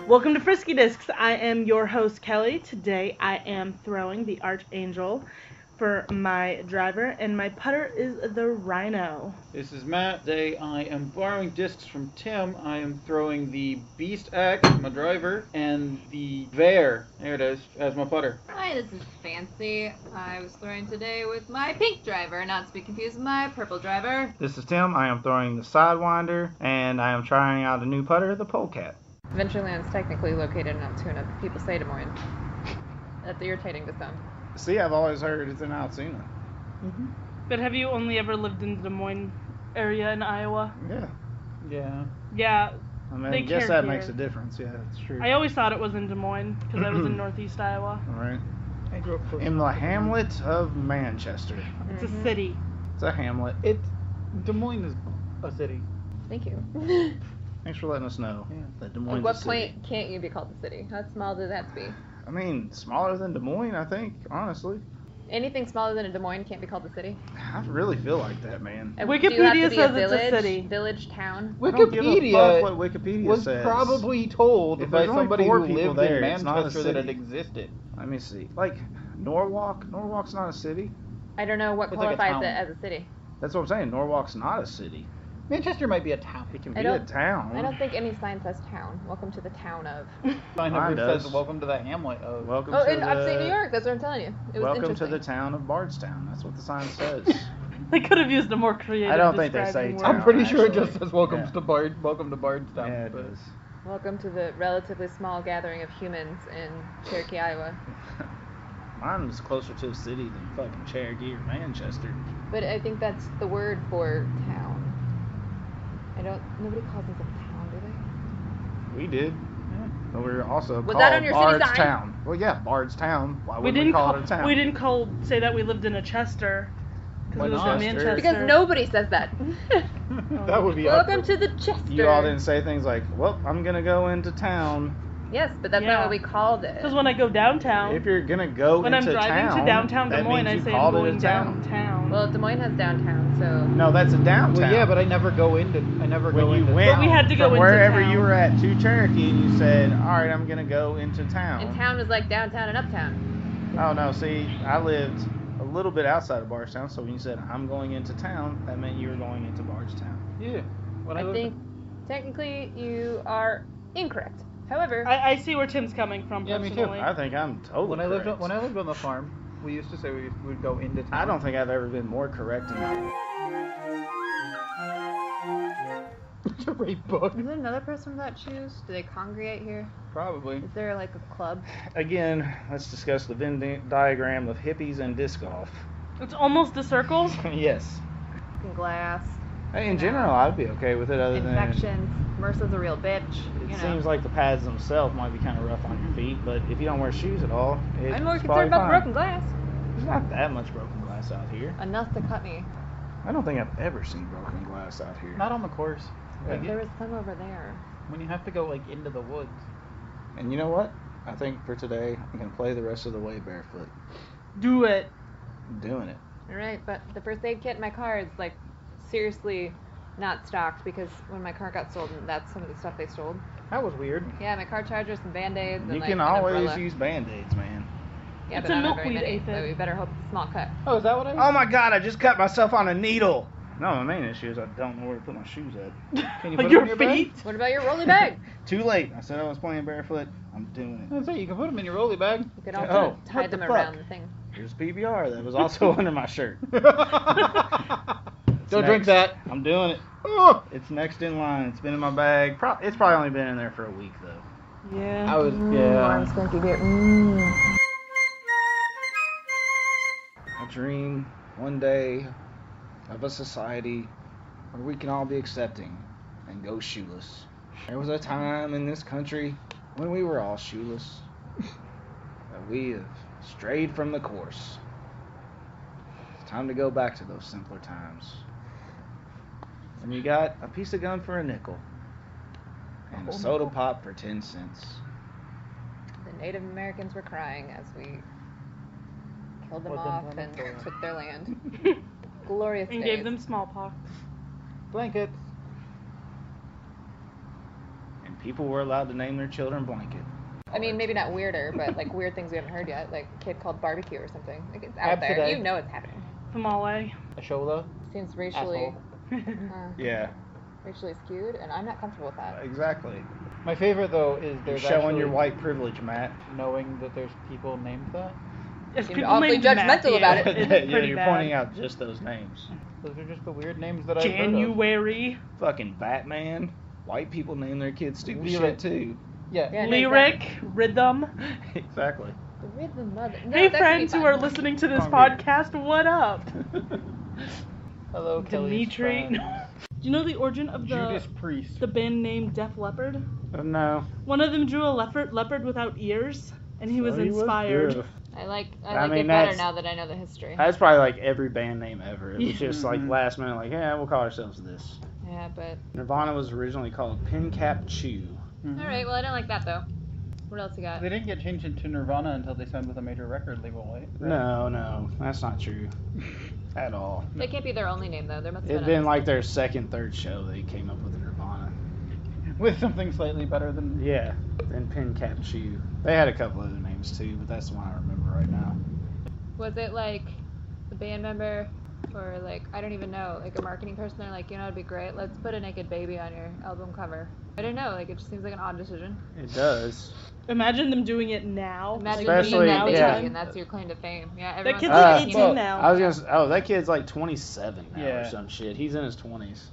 Welcome to Frisky Discs. I am your host, Kelly. Today I am throwing the Archangel for my driver, and my putter is the Rhino. This is Matt. Today I am borrowing discs from Tim. I am throwing the Beast X, my driver, and the Bear, there it is, as my putter. Hi, this is Fancy. I was throwing today with my pink driver, not to be confused with my purple driver. This is Tim. I am throwing the Sidewinder, and I am trying out a new putter, the Polecat. Adventureland is technically located in Altoona. People say Des Moines. That's irritating to some. See, I've always heard it's in Altoona. Mm-hmm. But have you only ever lived in the Des Moines area in Iowa? Yeah. Yeah. I mean, I guess that makes a difference. Yeah, that's true. I always thought it was in Des Moines because I was in Northeast Iowa. All right. I grew up in the hamlet of Manchester. It's a city. It's a hamlet. Des Moines is a city. Thank you. Thanks for letting us know that Des Moines At what is a city. point can't you be called a city? How small does that have to be? I mean, smaller than Des Moines, I think, honestly. Anything smaller than a Des Moines can't be called a city? I really feel like that, man. Wikipedia says it's a city. Village, town? I don't give a Wikipedia fuck what Wikipedia was says. probably told If by there's only somebody 4 who people lived there, in it's not a Manchester that it city. existed. Let me see. Like, Norwalk's not a city. I don't know what It's like a qualifies town. it as a city. That's what I'm saying. Norwalk's not a city. Manchester might be a town. It can I be a don't- town. I don't think any sign says town. Welcome to the town of. Mine Mine never does. says welcome to the hamlet of. Welcome Oh, to in the, upstate New York. That's what I'm telling you. It was Welcome to interesting. the town of Bardstown. That's what the sign says. They could have used a more creative. I don't think they describing say word. I'm pretty sure it actually. just says welcome Yeah. to Bardstown. Yeah, it but- is. Welcome to the relatively small gathering of humans in Cherokee, Iowa. Mine was closer to a city than fucking Cherokee or Manchester. But I think that's the word for town. Nobody calls us a town, do they? We did. But we were also Was called that on your city sign? Bardstown. Well, yeah, Bardstown. Why We would didn't call it a town? We didn't say that we lived in a Chester. Why Because we lived not? in Manchester. Because nobody says that. That would be Welcome awkward. to the Chester. You all didn't say things like, well, I'm going to go into town. Yes, but that's Yeah. not what we called it. Because when I go downtown, If you're going to go when into I'm driving town, to downtown Des that Moines, means I you say I'm called it going a town. downtown. Well, Des Moines has downtown, so. No, that's a downtown. Well, yeah, but I never go into. when go you into. went But we had to go from into wherever town. you were at to Cherokee, and you said, all right, I'm going to go into town. And town was like downtown and uptown. Oh, no, see, I lived a little bit outside of Bardstown, so when you said, I'm going into town, that meant you were going into Bardstown. Yeah. When I lived think technically you are incorrect. However, I see where Tim's coming from. Yeah, me too. personally. I think I'm totally when I lived correct. on the farm, we used to say we would go into town. I don't think I've ever been more correct in my It's a rape book. is there another person that choose? Do they congregate here? Probably. Is there like a club? Again, let's discuss the Venn diagram of hippies and disc golf. It's almost a circle. Yes. Fucking glass. Hey, in general, I'd be okay with it other Infections. MRSA's a real bitch. than... You It know. seems like the pads themselves might be kind of rough on your feet, but if you don't wear shoes at all, it's I'm more probably concerned about fine. broken glass. There's not that much broken glass out here. Enough to cut me. I don't think I've ever seen broken glass out here. Not on the course. Like, There was some over there. when you have to go like into the woods. And you know what? I think for today, I'm going to play the rest of the way barefoot. Do it. I'm doing it. Alright, but the first aid kit in my car is like seriously not stocked because when my car got stolen, that's some of the stuff they stole. That was weird. Yeah, my car charger, some band-aids, and You like can an always umbrella. use Band-Aids, man. Yeah, It's but a I don't have very milkweed many, aphid. so we better hope it's a small cut. Oh, is that what I? Oh my god, I just cut myself on a needle! No, my main issue is I don't know where to put my shoes at. Can you Like put your them in your feet. What about your rolly bag? Too late. I said I was playing barefoot. I'm doing That's it. You can put them in your rolly bag. You could Oh, also tie what them the around fuck? the thing. it. Here's PBR. That was also under my shirt. Don't drink that. I'm doing it. Oh, It's next in line. It's been in my bag. It's probably only been in there for a week, though. Yeah. I was Warm, squinty beer. I dream one day of a society where we can all be accepting and go shoeless. There was a time in this country when we were all shoeless. But we have strayed from the course. It's time to go back to those simpler times. And you got a piece of gum for a nickel. And a soda pop for 10 cents. The Native Americans were crying as we killed them Put them off on the and floor. took their land. Glorious And days. gave them smallpox. blankets. And people were allowed to name their children Blanket. I mean, maybe not weirder, but like weird things we haven't heard yet, like a kid called Barbecue or something. Like it's out there. Absiday. You know it's happening. Tamale. A Shola. Seems racially Yeah, racially skewed, and I'm not comfortable with that. exactly. My favorite though is You're there's showing actually your white privilege, Matt. knowing that there's people named that. Yes, Seemed people awfully named judgmental Matthew. about it. It's Yeah, pretty you're bad. pointing out just those names. Those are just the weird names that I've heard of. January. Fucking Batman. White people name their kids stupid Lyric. shit too. Yeah. Yeah, no, Lyric. Rhythm. Exactly. The rhythm of it. No, Hey that could be friends who fun. are listening to this Hungry. podcast, what up? Hello, Kelly's Dimitri. friend. Do you know the origin of Judas Priest. the band name Def Leppard? No. One of them drew a leopard without ears, and he was inspired. deaf. I like I mean, it better that's- now that I know the history. That's probably like every band name ever. It was just like Mhm. last minute, like, yeah, we'll call ourselves this. Yeah, but Nirvana was originally called Pin Cap Chew. Mhm. all right. Well, I don't like that though. What else you got? They didn't get changed into Nirvana until they signed with a major record label, right? No, that's not true at all. That can't be their only name though. There must have It'd been like their second, third show they came up with Nirvana. With something slightly better than. Yeah, and Pin Cap Chew. They had a couple other names too, but that's the one I remember right now. Was it like the band member or like I don't even know, like a marketing person? They're like, you know, it'd be great. Let's put a naked baby on your album cover. I don't know. Like it just seems like an odd decision. It does. Imagine them doing it now. Imagine Especially- being that baby, yeah. and that's your claim to fame. Yeah, everyone's kid's like like 18 18 now. I was gonna say, that kid's like 27 now or Yeah. some shit. He's in his 20s.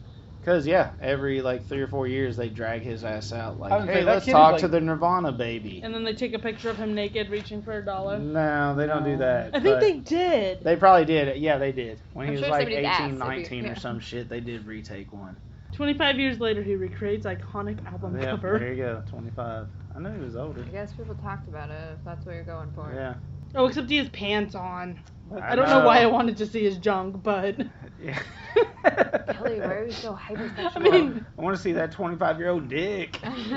Cause yeah, every like 3 or 4 years they drag his ass out like, I would say hey, that let's kid is, talk like- to the Nirvana baby. And then they take a picture of him naked reaching for $1. No, they don't do that. I think but they did. They probably did. Yeah, they did. When he I'm was sure like somebody's 18, asked if you- 19 yeah. or some shit, they did retake one. 25 years later, he recreates iconic album Yeah, cover. there you go, 25. I knew he was older. I guess people talked about it if that's what you're going for. Yeah. Oh, except he has pants on. I don't know why I wanted to see his junk, but Yeah. Kelly, why are you so hypersexual? I mean, I want to see that 25-year-old dick.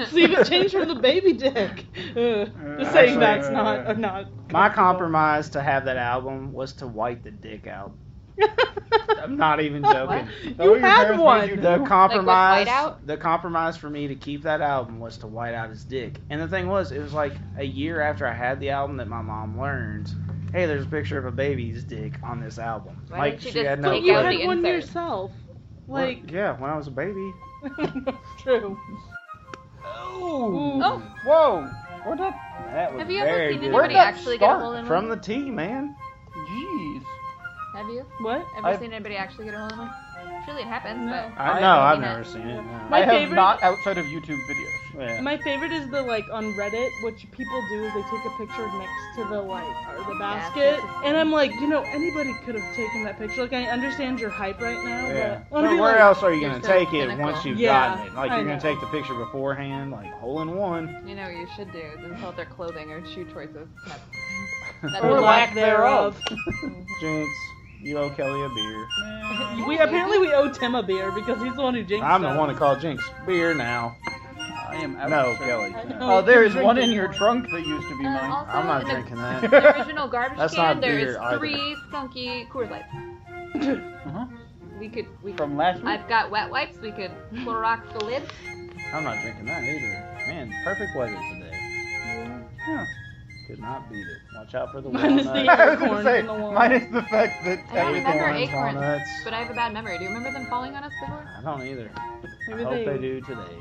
see if it changed from the baby dick. Just saying that's not. My compromise to have that album was to white the dick out. I'm not even joking. that You what your had parents one. made you The do? compromise, out? the compromise for me to keep that album was to white out his dick. And the thing was, it was like a year after I had the album that my mom learned, hey, there's a picture of a baby's dick on this album. Why like didn't she she just had no But take you out clue. had the one insert? yourself. Like, Yeah, when I was a baby. true. Oh, Oh, Whoa! Where'd that? that was have you ever very seen good. Where'd anybody that actually get a start? hole in From one? the T, man. Jeez. Have you What? ever I've- seen anybody actually get a hole in one? Surely it happens, No. but I No, haven't I've seen never it. seen it. No. My I have favorite- not outside of YouTube videos. Yeah. My favorite is the like on Reddit, what people do is they take a picture next to the like or the basket, and I'm like, you know, anybody could have taken that picture. Like, I understand your hype right now, Yeah. but I wanna But be where like, else are you you're gonna so take it cynical. once you've Yeah, gotten it? Like I you're gonna know. take the picture beforehand, like hole in one. you know what you should do is insult their clothing or shoe choices. That's or what lack lack thereof. Jinx, you owe Kelly a beer. We apparently we owe Tim a beer because he's the one who jinxed I'm the us. one that called Jinx. Beer now. I am out. No, sir. Kelly. I no. know. Oh, there is Drink one it in your for me. trunk that used to be mine. Also, I'm not in the- drinking that. The original garbage That's can, not there beer is either. 3 skunky Coors Lights. Uh-huh. We could. From last week. I've got wet wipes. We could Clorox the lid. I'm not drinking that either. Man, perfect weather today. Yeah. Could not beat it. Watch out for the Minus the walnuts. I was acorns gonna say, in the wall. minus the fact that I don't remember everything. acorns, walnuts. but I have a bad memory. Do you remember them falling on us before? I don't either. Maybe I hope they- they do today.